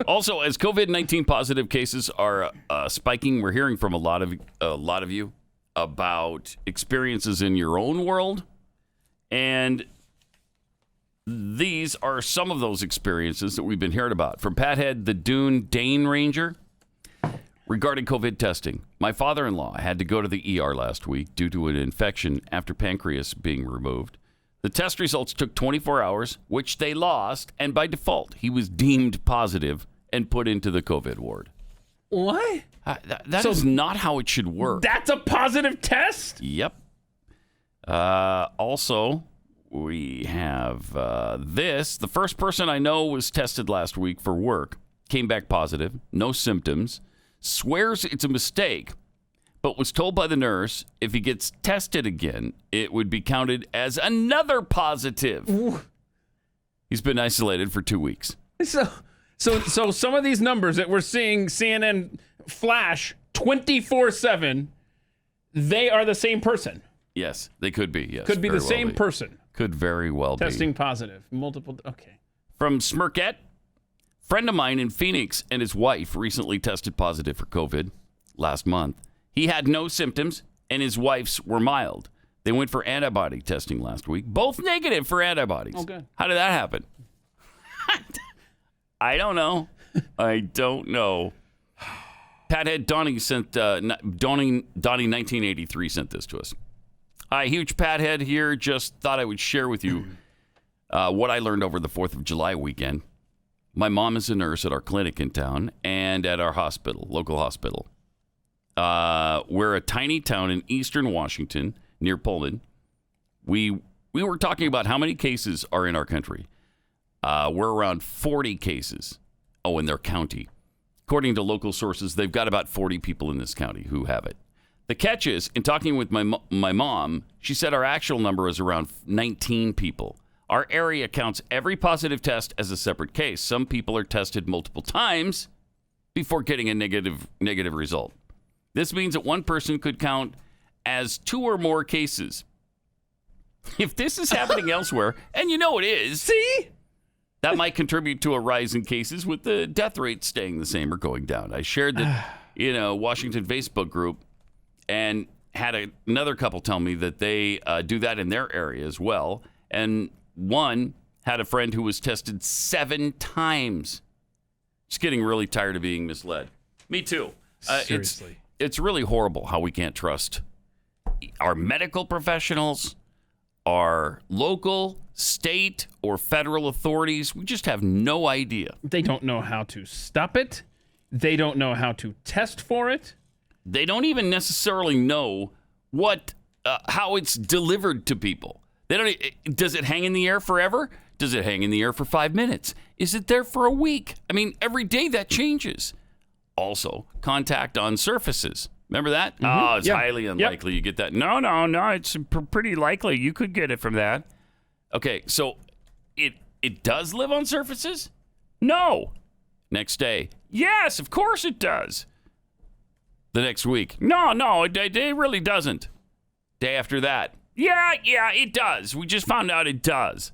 Also, as COVID-19 positive cases are spiking, we're hearing from a lot of you about experiences in your own world, and these are some of those experiences that we've been hearing about. From Pathead, the Dane Ranger, regarding COVID testing. My father-in-law had to go to the ER last week due to an infection after pancreas being removed. The test results took 24 hours, which they lost, and by default, he was deemed positive and put into the COVID ward. What? That is not how it should work. That's a positive test? Yep. Also, we have this. The first person I know was tested last week for work, came back positive, no symptoms, swears it's a mistake, but was told by the nurse if he gets tested again, it would be counted as another positive. Ooh. He's been isolated for 2 weeks. So some of these numbers that we're seeing CNN flash 24/7, they are the same person. Yes, they could be. Yes, could be the same be. person. Could very well be. Testing positive. Multiple. Okay. From Smirkette, friend of mine in Phoenix and his wife recently tested positive for COVID last month. He had no symptoms, and his wife's were mild. They went for antibody testing last week, both negative for antibodies. Oh, good. How did that happen? I don't know. Pathead Donnie sent Donnie 1983 sent this to us. Hi, huge Pathead here. Just thought I would share with you what I learned over the 4th of July weekend. My mom is a nurse at our clinic in town and at our hospital, local hospital. We're a tiny town in eastern Washington near Pullman. We were talking about how many cases are in our country. We're around 40 cases. Oh, in their county. According to local sources, they've got about 40 people in this county who have it. The catch is, in talking with my mom, she said our actual number is around 19 people. Our area counts every positive test as a separate case. Some people are tested multiple times before getting a negative result. This means that one person could count as 2 or more cases. If this is happening elsewhere, and you know it is, see, that might contribute to a rise in cases with the death rate staying the same or going down. I shared that in a Washington Facebook group and had another couple tell me that they do that in their area as well. And one had a friend who was tested 7 times. Just getting really tired of being misled. Me too. Seriously. It's really horrible how we can't trust our medical professionals, our local, state, or federal authorities. We just have no idea. They don't know how to stop it. They don't know how to test for it. They don't even necessarily know how it's delivered to people. They don't. Does it hang in the air forever? Does it hang in the air for 5 minutes? Is it there for a week? I mean, every day that changes. Also, contact on surfaces. Remember that? Mm-hmm. Oh, it's highly unlikely you get that. No, it's pretty likely you could get it from that. Okay, so it does live on surfaces? No. Next day, yes, of course it does. The next week, no, it really doesn't. Day after that, yeah, it does. We just found out it does.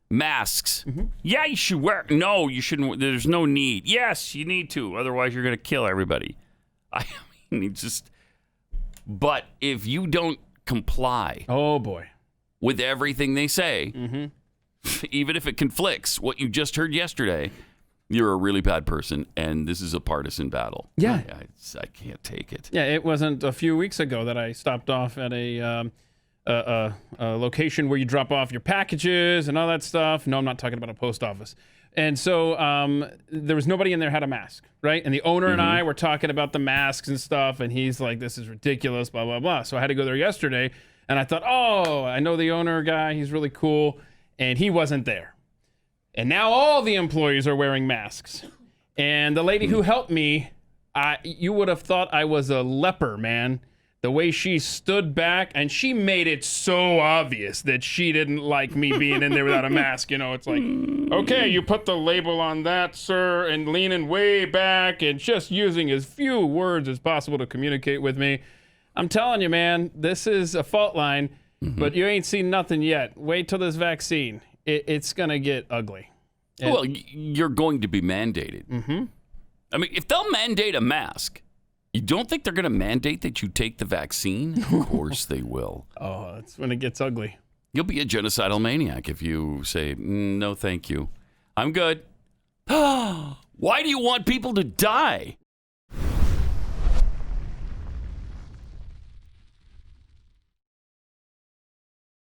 Masks. Mm-hmm. Yeah, you should wear. No, you shouldn't. There's no need. Yes, you need to. Otherwise, you're going to kill everybody. I mean, But if you don't comply, oh boy, with everything they say, even if it conflicts what you just heard yesterday, you're a really bad person, and this is a partisan battle. Yeah, I can't take it. Yeah, it wasn't a few weeks ago that I stopped off at a location where you drop off your packages and all that stuff. No, I'm not talking about a post office. And so there was nobody in there who had a mask, right? And the owner and I were talking about the masks and stuff, and he's like, this is ridiculous, blah, blah, blah. So I had to go there yesterday, and I thought, oh, I know the owner guy. He's really cool. And he wasn't there. And now all the employees are wearing masks. And the lady who helped me, you would have thought I was a leper, man. The way she stood back, and she made it so obvious that she didn't like me being in there without a mask. You know, it's like, okay, you put the label on that, sir, and leaning way back and just using as few words as possible to communicate with me. I'm telling you, man, this is a fault line, but you ain't seen nothing yet. Wait till this vaccine. It's going to get ugly. Well, you're going to be mandated. Mm-hmm. I mean, if they'll mandate a mask, you don't think they're going to mandate that you take the vaccine? Of course they will. Oh, that's when it gets ugly. You'll be a genocidal maniac if you say, no, thank you. I'm good. Why do you want people to die?